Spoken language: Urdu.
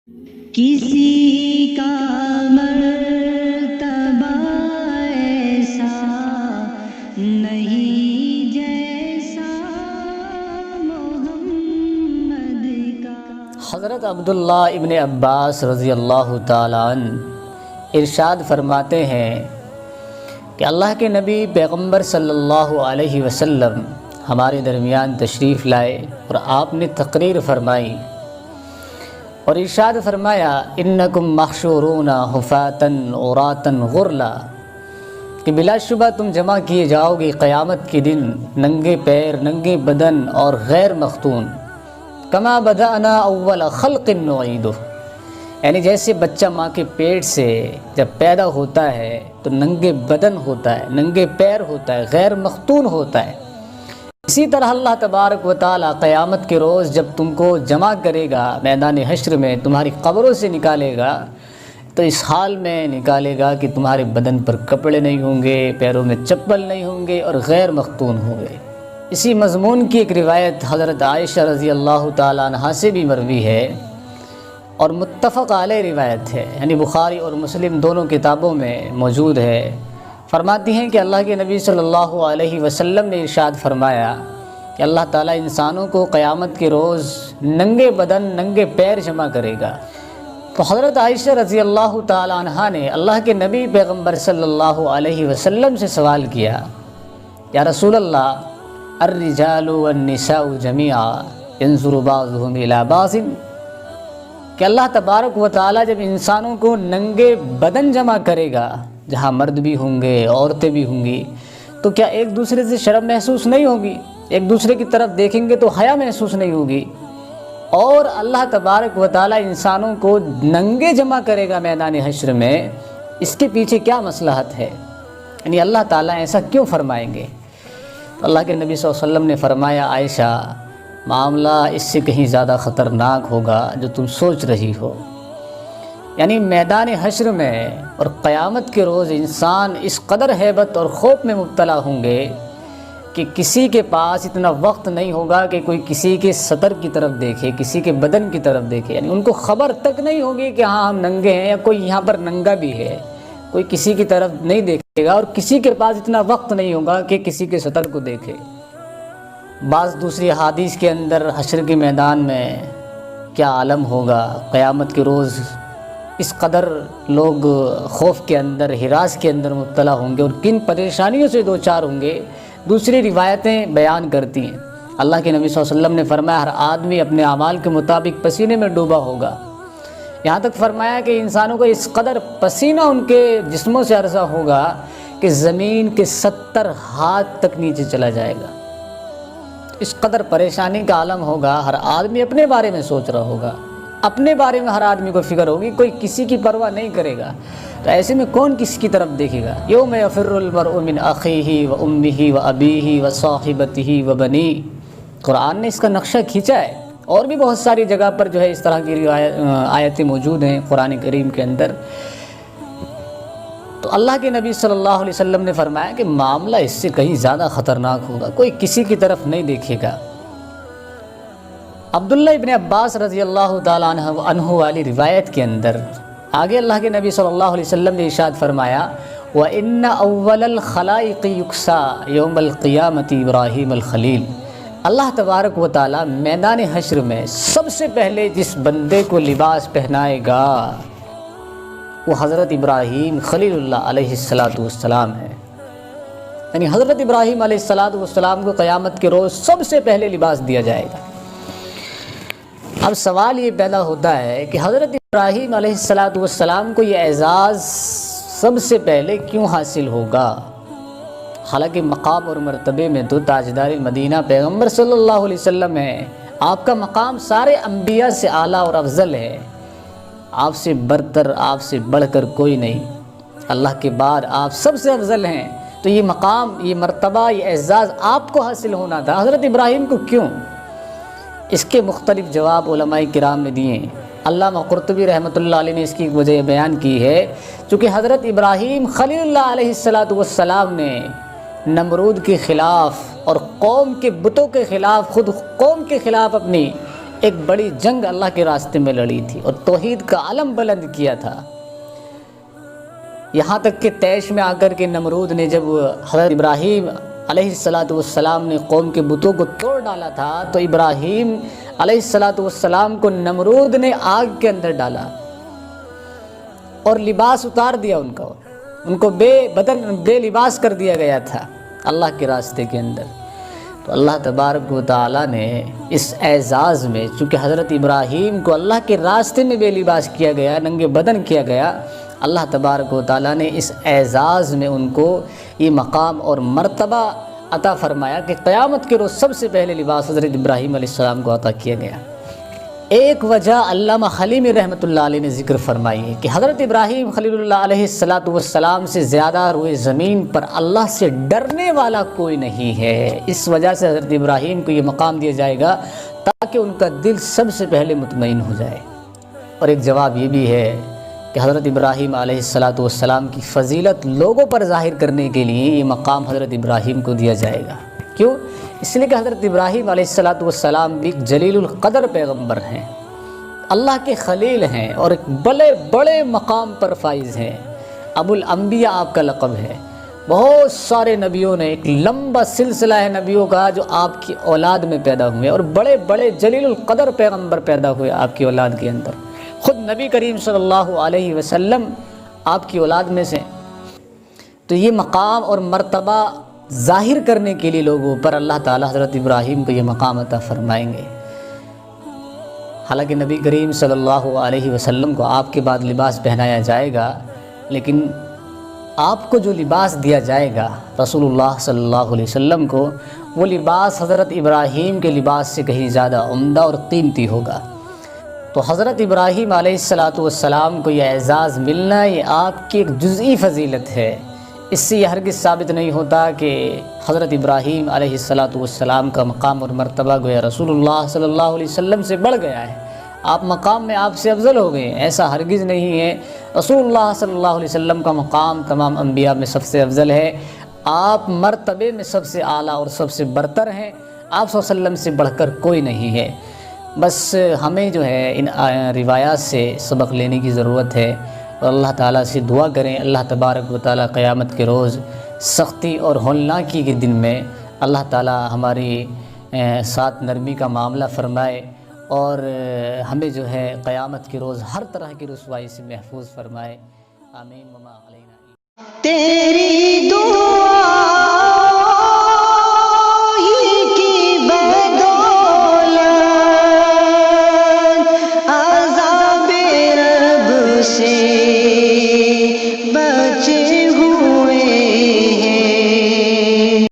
کسی کا مرتبہ ایسا نہیں جیسا محمد کا۔ حضرت عبداللہ ابن عباس رضی اللہ تعالیٰ عنہ ارشاد فرماتے ہیں کہ اللہ کے نبی پیغمبر صلی اللہ علیہ وسلم ہمارے درمیان تشریف لائے اور آپ نے تقریر فرمائی اور ارشاد فرمایا انکم محشورون حفاتن عوراتن غرلا، کہ بلا شبہ تم جمع کیے جاؤ گے قیامت کے دن ننگے پیر، ننگے بدن اور غیر مختون، کما بدأنا اول خلق نعیدہ، یعنی جیسے بچہ ماں کے پیٹ سے جب پیدا ہوتا ہے تو ننگے بدن ہوتا ہے، ننگے پیر ہوتا ہے، غیر مختون ہوتا ہے، اسی طرح اللہ تبارک و تعالیٰ قیامت کے روز جب تم کو جمع کرے گا میدان حشر میں، تمہاری قبروں سے نکالے گا تو اس حال میں نکالے گا کہ تمہارے بدن پر کپڑے نہیں ہوں گے، پیروں میں چپل نہیں ہوں گے اور غیر مختون ہوں گے۔ اسی مضمون کی ایک روایت حضرت عائشہ رضی اللہ تعالیٰ عنہا سے بھی مروی ہے اور متفق علیہ روایت ہے، یعنی بخاری اور مسلم دونوں کتابوں میں موجود ہے۔ فرماتی ہیں کہ اللہ کے نبی صلی اللہ علیہ وسلم نے ارشاد فرمایا کہ اللہ تعالیٰ انسانوں کو قیامت کے روز ننگے بدن، ننگے پیر جمع کرے گا۔ تو حضرت عائشہ رضی اللہ تعالیٰ عنہا نے اللہ کے نبی پیغمبر صلی اللہ علیہ وسلم سے سوال کیا، یا رسول اللہ الرجال والنساء جميعا ينظر بعضهم الى بعض، کہ اللہ تبارک و تعالیٰ جب انسانوں کو ننگے بدن جمع کرے گا، جہاں مرد بھی ہوں گے، عورتیں بھی ہوں گی، تو کیا ایک دوسرے سے شرم محسوس نہیں ہوگی؟ ایک دوسرے کی طرف دیکھیں گے تو حیا محسوس نہیں ہوگی؟ اور اللہ تبارک و تعالیٰ انسانوں کو ننگے جمع کرے گا میدان حشر میں، اس کے پیچھے کیا مصلحت ہے؟ یعنی اللہ تعالیٰ ایسا کیوں فرمائیں گے؟ تو اللہ کے نبی صلی اللہ علیہ وسلم نے فرمایا، عائشہ معاملہ اس سے کہیں زیادہ خطرناک ہوگا جو تم سوچ رہی ہو۔ یعنی میدان حشر میں اور قیامت کے روز انسان اس قدر ہیبت اور خوف میں مبتلا ہوں گے کہ کسی کے پاس اتنا وقت نہیں ہوگا کہ کوئی کسی کے سطر کی طرف دیکھے، کسی کے بدن کی طرف دیکھے، یعنی ان کو خبر تک نہیں ہوگی کہ ہاں ہم ننگے ہیں یا کوئی یہاں پر ننگا بھی ہے، کوئی کسی کی طرف نہیں دیکھے گا اور کسی کے پاس اتنا وقت نہیں ہوگا کہ کسی کے سطر کو دیکھے۔ بعض دوسری احادیث کے اندر حشر کے میدان میں کیا عالم ہوگا، قیامت کے روز اس قدر لوگ خوف کے اندر، ہراس کے اندر مبتلا ہوں گے اور کن پریشانیوں سے دوچار ہوں گے، دوسری روایتیں بیان کرتی ہیں۔ اللہ کے نبی صلی اللہ علیہ وسلم نے فرمایا ہر آدمی اپنے اعمال کے مطابق پسینے میں ڈوبا ہوگا، یہاں تک فرمایا کہ انسانوں کو اس قدر پسینہ ان کے جسموں سے عرضہ ہوگا کہ زمین کے 70 ہاتھ تک نیچے چلا جائے گا۔ اس قدر پریشانی کا عالم ہوگا، ہر آدمی اپنے بارے میں سوچ رہا ہوگا، اپنے بارے میں ہر آدمی کو فکر ہوگی، کوئی کسی کی پرواہ نہیں کرے گا۔ تو ایسے میں کون کس کی طرف دیکھے گا؟ یوم یفر المرء من اخیہ و امہ و ابیہ و صاحبتہ و بنیہ، قرآن نے اس کا نقشہ کھینچا ہے، اور بھی بہت ساری جگہ پر جو ہے اس طرح کی آیتیں موجود ہیں قرآن کریم کے اندر۔ تو اللہ کے نبی صلی اللہ علیہ وسلم نے فرمایا کہ معاملہ اس سے کہیں زیادہ خطرناک ہوگا، کوئی کسی کی طرف نہیں دیکھے گا۔ عبداللہ ابن عباس رضی اللہ تعالیٰ عنہ والی روایت کے اندر آگے اللہ کے نبی صلی اللہ علیہ وسلم نے ارشاد فرمایا وَإِنَّ أَوَّلَ الْخَلَائِقِ يُكْسَى يَوْمَ الْقِيَامَةِ إِبْرَاهِيمَ الْخَلِيلِ، اللہ تبارک و تعالیٰ میدان حشر میں سب سے پہلے جس بندے کو لباس پہنائے گا وہ حضرت ابراہیم خلیل اللہ علیہ السلام ہے۔ یعنی حضرت ابراہیم علیہ السلام کو قیامت کے روز سب سے پہلے لباس دیا جائے گا۔ اب سوال یہ پیدا ہوتا ہے کہ حضرت ابراہیم علیہ السلام کو یہ اعزاز سب سے پہلے کیوں حاصل ہوگا؟ حالانکہ مقام اور مرتبے میں تو تاجدار مدینہ پیغمبر صلی اللہ علیہ وسلم ہے، آپ کا مقام سارے انبیاء سے اعلیٰ اور افضل ہے، آپ سے برتر، آپ سے بڑھ کر کوئی نہیں، اللہ کے بعد آپ سب سے افضل ہیں، تو یہ مقام، یہ مرتبہ، یہ اعزاز آپ کو حاصل ہونا تھا، حضرت ابراہیم کو کیوں؟ اس کے مختلف جواب علماء کرام نے دیے۔ علامہ قرطبی رحمۃ اللہ علیہ نے اس کی وجہ بیان کی ہے، چونکہ حضرت ابراہیم خلیل اللہ علیہ السلام نے نمرود کے خلاف اور قوم کے بتوں کے خلاف، خود قوم کے خلاف اپنی ایک بڑی جنگ اللہ کے راستے میں لڑی تھی اور توحید کا علم بلند کیا تھا، یہاں تک کہ طیش میں آ کر کے نمرود نے جب حضرت ابراہیم علیہ السلام نے قوم کے بتوں کو توڑ ڈالا تھا تو ابراہیم علیہ السلام کو نمرود نے آگ کے اندر ڈالا اور لباس اتار دیا ان کو بے لباس کر دیا گیا تھا اللہ کے راستے کے اندر۔ تو اللہ تبارک و تعالیٰ نے اس اعزاز میں، چونکہ حضرت ابراہیم کو اللہ کے راستے میں بے لباس کیا گیا، ننگے بدن کیا گیا، اللہ تبارک و تعالیٰ نے اس اعزاز میں ان کو یہ مقام اور مرتبہ عطا فرمایا کہ قیامت کے روز سب سے پہلے لباس حضرت ابراہیم علیہ السلام کو عطا کیا گیا۔ ایک وجہ علامہ حلیمی رحمۃ اللہ علیہ نے ذکر فرمائی ہے کہ حضرت ابراہیم خلیل اللہ علیہ السلام سے زیادہ روئے زمین پر اللہ سے ڈرنے والا کوئی نہیں ہے، اس وجہ سے حضرت ابراہیم کو یہ مقام دیا جائے گا تاکہ ان کا دل سب سے پہلے مطمئن ہو جائے۔ اور ایک جواب یہ بھی ہے کہ حضرت ابراہیم علیہ السلام کی فضیلت لوگوں پر ظاہر کرنے کے لیے یہ مقام حضرت ابراہیم کو دیا جائے گا۔ کیوں؟ اس لیے کہ حضرت ابراہیم علیہ السلام بھی جلیل القدر پیغمبر ہیں، اللہ کے خلیل ہیں اور ایک بڑے مقام پر فائز ہیں۔ ابو الانبیاء آپ کا لقب ہے، بہت سارے نبیوں نے، ایک لمبا سلسلہ ہے نبیوں کا جو آپ کی اولاد میں پیدا ہوئے اور بڑے جلیل القدر پیغمبر پیدا ہوئے آپ کی اولاد کے اندر، خود نبی کریم صلی اللہ علیہ وسلم آپ کی اولاد میں سے۔ تو یہ مقام اور مرتبہ ظاہر کرنے کے لیے لوگوں پر اللہ تعالیٰ حضرت ابراہیم کو یہ مقام عطا فرمائیں گے۔ حالانکہ نبی کریم صلی اللہ علیہ وسلم کو آپ کے بعد لباس پہنایا جائے گا، لیکن آپ کو جو لباس دیا جائے گا رسول اللہ صلی اللہ علیہ وسلم کو، وہ لباس حضرت ابراہیم کے لباس سے کہیں زیادہ عمدہ اور قیمتی ہوگا۔ تو حضرت ابراہیم علیہ السلام کو یہ اعزاز ملنا یہ آپ کی ایک جزئی فضیلت ہے۔ اس سے یہ ہرگز ثابت نہیں ہوتا کہ حضرت ابراہیم علیہ السلام کا مقام اور مرتبہ گویا رسول اللہ صلی اللہ علیہ وسلم سے بڑھ گیا ہے، آپ مقام میں آپ سے افضل ہو گئے ہیں، ایسا ہرگز نہیں ہے۔ رسول اللہ صلی اللہ علیہ وسلم کا مقام تمام انبیاء میں سب سے افضل ہے، آپ مرتبے میں سب سے اعلیٰ اور سب سے برتر ہیں، آپ صلی اللہ علیہ وسلم سے بڑھ کر کوئی نہیں ہے۔ بس ہمیں جو ہے ان روایات سے سبق لینے کی ضرورت ہے اور اللہ تعالیٰ سے دعا کریں اللہ تبارک و تعالیٰ قیامت کے روز سختی اور ہولناکی کے دن میں اللہ تعالیٰ ہماری ساتھ نرمی کا معاملہ فرمائے اور ہمیں جو ہے قیامت کے روز ہر طرح کی رسوائی سے محفوظ فرمائے۔ آمین وما علینا۔ تیری دعا ہی کی بدولت عذاب رب سے بچے